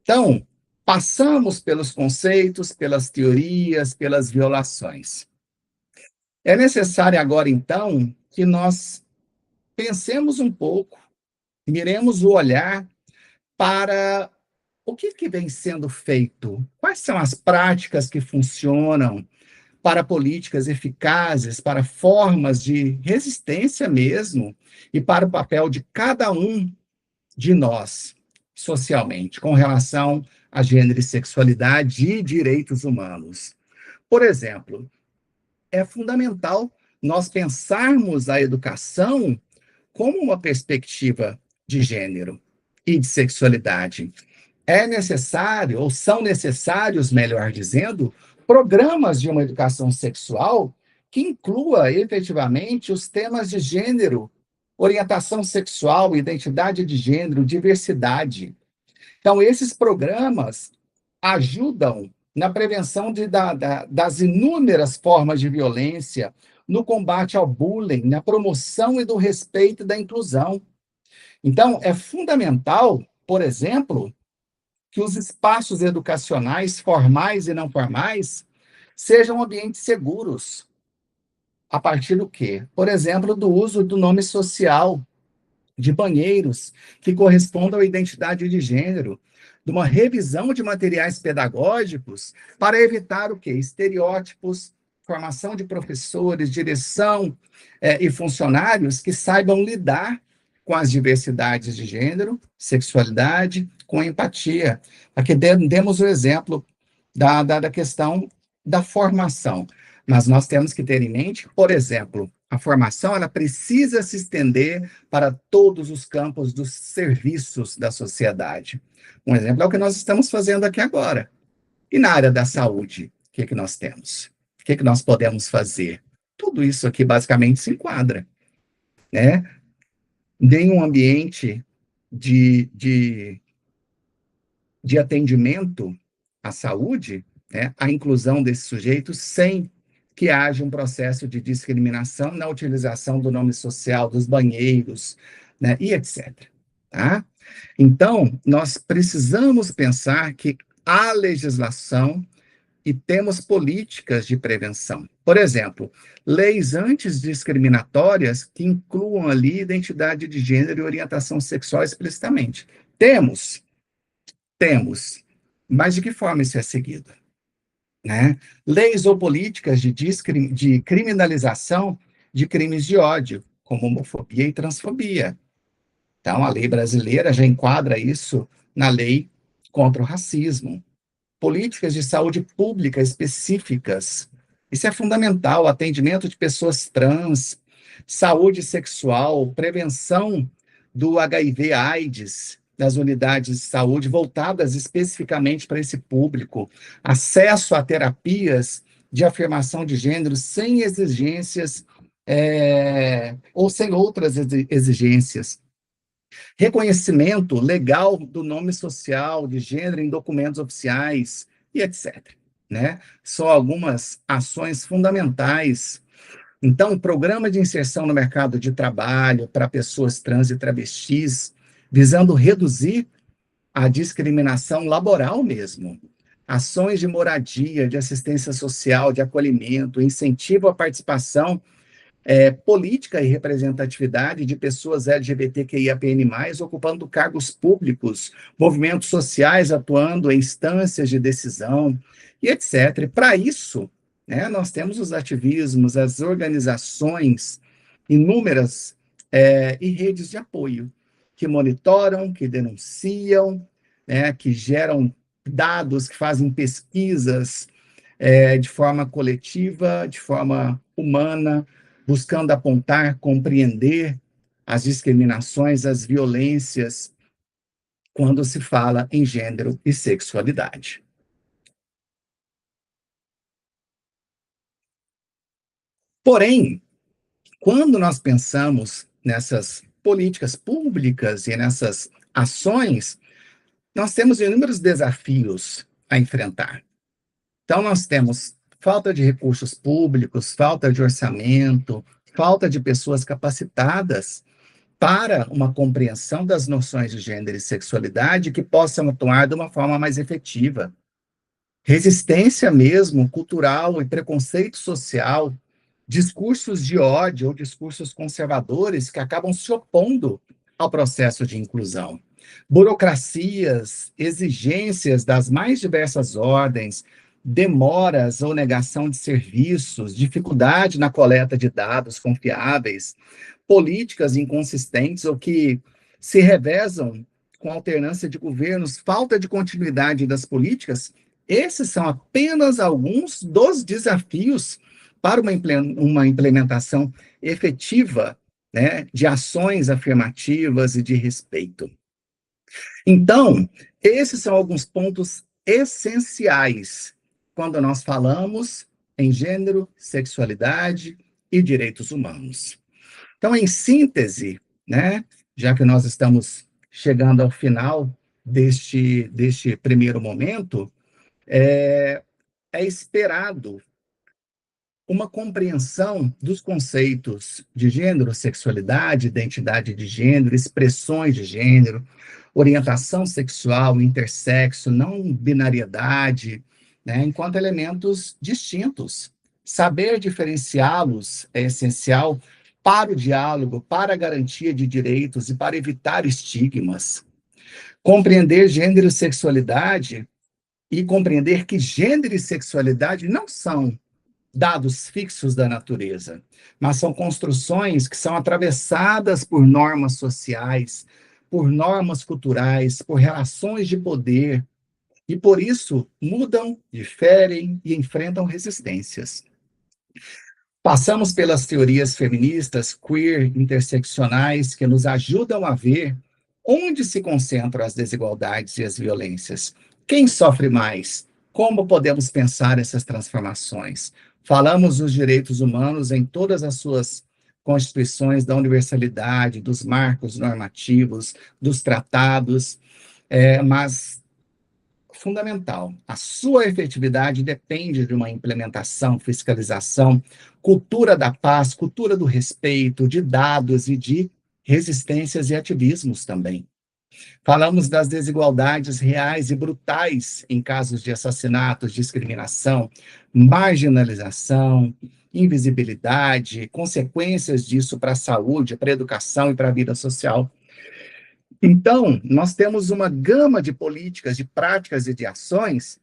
Speaker 1: Então, passamos pelos conceitos, pelas teorias, pelas violações. É necessário agora, então, que nós pensemos um pouco, miremos o olhar para o que vem sendo feito, quais são as práticas que funcionam para políticas eficazes, para formas de resistência mesmo, e para o papel de cada um de nós, socialmente, com relação a gênero e sexualidade e direitos humanos. Por exemplo, é fundamental nós pensarmos a educação como uma perspectiva de gênero e de sexualidade. é necessário, ou são necessários, melhor dizendo, programas de uma educação sexual que inclua efetivamente os temas de gênero, orientação sexual, identidade de gênero, diversidade. Então, esses programas ajudam na prevenção das inúmeras formas de violência, no combate ao bullying, na promoção e do respeito e da inclusão. Então, é fundamental, por exemplo, que os espaços educacionais, formais e não formais, sejam ambientes seguros. A partir do quê? Por exemplo, do uso do nome social, de banheiros que correspondam à identidade de gênero, de uma revisão de materiais pedagógicos para evitar o quê? Estereótipos, formação de professores, direção e funcionários que saibam lidar com as diversidades de gênero, sexualidade, com empatia. Aqui demos o exemplo da questão da formação. Mas nós temos que ter em mente, por exemplo, a formação ela precisa se estender para todos os campos dos serviços da sociedade. Um exemplo é o que nós estamos fazendo aqui agora. E na área da saúde, o que nós temos? O que nós podemos fazer? Tudo isso aqui basicamente se enquadra, né? Nenhum ambiente de de atendimento à saúde, né, a inclusão desses sujeitos sem que haja um processo de discriminação na utilização do nome social, dos banheiros, né, e etc. Tá? Então, nós precisamos pensar que há legislação e temos políticas de prevenção. Por exemplo, leis antidiscriminatórias que incluam ali identidade de gênero e orientação sexual explicitamente. Temos, temos. Mas de que forma isso é seguido? Né? Leis ou políticas de criminalização de crimes de ódio, como homofobia e transfobia. Então, a lei brasileira já enquadra isso na lei contra o racismo. Políticas de saúde pública específicas. Isso é fundamental, atendimento de pessoas trans, saúde sexual, prevenção do HIV/AIDS nas unidades de saúde voltadas especificamente para esse público, acesso a terapias de afirmação de gênero sem exigências ou sem outras exigências, reconhecimento legal do nome social, de gênero em documentos oficiais e etc. Né? São algumas ações fundamentais. Então, programa de inserção no mercado de trabalho para pessoas trans e travestis, visando reduzir a discriminação laboral mesmo. Ações de moradia, de assistência social, de acolhimento, incentivo à participação política e representatividade de pessoas LGBTQIAPN+, ocupando cargos públicos, movimentos sociais atuando em instâncias de decisão, e etc. E para isso, né, nós temos os ativismos, as organizações, inúmeras, e redes de apoio, que monitoram, que denunciam, né, que geram dados, que fazem pesquisas de forma coletiva, de forma humana, buscando apontar, compreender as discriminações, as violências, quando se fala em gênero e sexualidade. Porém, quando nós pensamos nessas políticas públicas e nessas ações, nós temos inúmeros desafios a enfrentar. Então, nós temos falta de recursos públicos, falta de orçamento, falta de pessoas capacitadas para uma compreensão das noções de gênero e sexualidade que possam atuar de uma forma mais efetiva. Resistência mesmo, cultural e preconceito social, discursos de ódio ou discursos conservadores que acabam se opondo ao processo de inclusão. Burocracias, exigências das mais diversas ordens, demoras ou negação de serviços, dificuldade na coleta de dados confiáveis, políticas inconsistentes ou que se revezam com alternância de governos, falta de continuidade das políticas, esses são apenas alguns dos desafios para uma implementação efetiva, né, de ações afirmativas e de respeito. Então, Esses são alguns pontos essenciais quando nós falamos em gênero, sexualidade e direitos humanos. Então, em síntese, né, já que nós estamos chegando ao final deste primeiro momento, é esperado uma compreensão dos conceitos de gênero, sexualidade, identidade de gênero, expressões de gênero, orientação sexual, intersexo, não binariedade, né, enquanto elementos distintos. Saber diferenciá-los é essencial para o diálogo, para a garantia de direitos e para evitar estigmas. Compreender gênero e sexualidade e compreender que gênero e sexualidade não são dados fixos da natureza, mas são construções que são atravessadas por normas sociais, por normas culturais, por relações de poder, e por isso mudam, diferem e enfrentam resistências. Passamos pelas teorias feministas, queer, interseccionais, que nos ajudam a ver onde se concentram as desigualdades e as violências. Quem sofre mais? Como podemos pensar essas transformações? Falamos dos direitos humanos em todas as suas constituições, da universalidade, dos marcos normativos, dos tratados, mas fundamental. A sua efetividade depende de uma implementação, fiscalização, cultura da paz, cultura do respeito, de dados e de resistências e ativismos também. Falamos das desigualdades reais e brutais em casos de assassinatos, discriminação, marginalização, invisibilidade, consequências disso para a saúde, para a educação e para a vida social. Então, nós temos uma gama de políticas, de práticas e de ações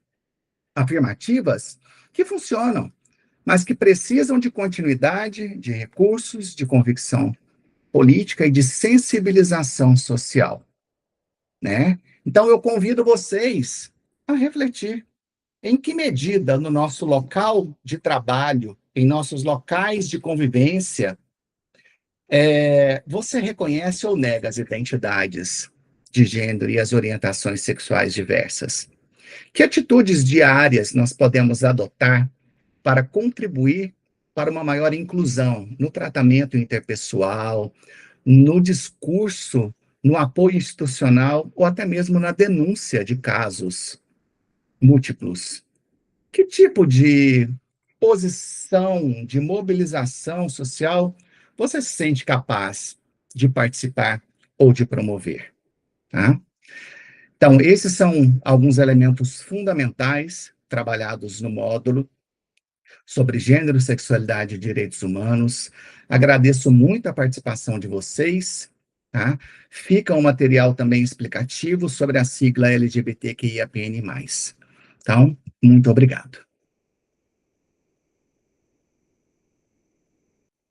Speaker 1: afirmativas que funcionam, mas que precisam de continuidade, de recursos, de convicção política e de sensibilização social, né? Então, eu convido vocês a refletir em que medida no nosso local de trabalho, em nossos locais de convivência, você reconhece ou nega as identidades de gênero e as orientações sexuais diversas? Que atitudes diárias nós podemos adotar para contribuir para uma maior inclusão no tratamento interpessoal, no discurso, no apoio institucional ou até mesmo na denúncia de casos múltiplos? Que tipo de posição, de mobilização social você se sente capaz de participar ou de promover? Tá? Então, esses são alguns elementos fundamentais trabalhados no módulo sobre gênero, sexualidade e direitos humanos. Agradeço muito a participação de vocês. Tá? Fica um material também explicativo sobre a sigla LGBTQIAPN+. Então, muito obrigado.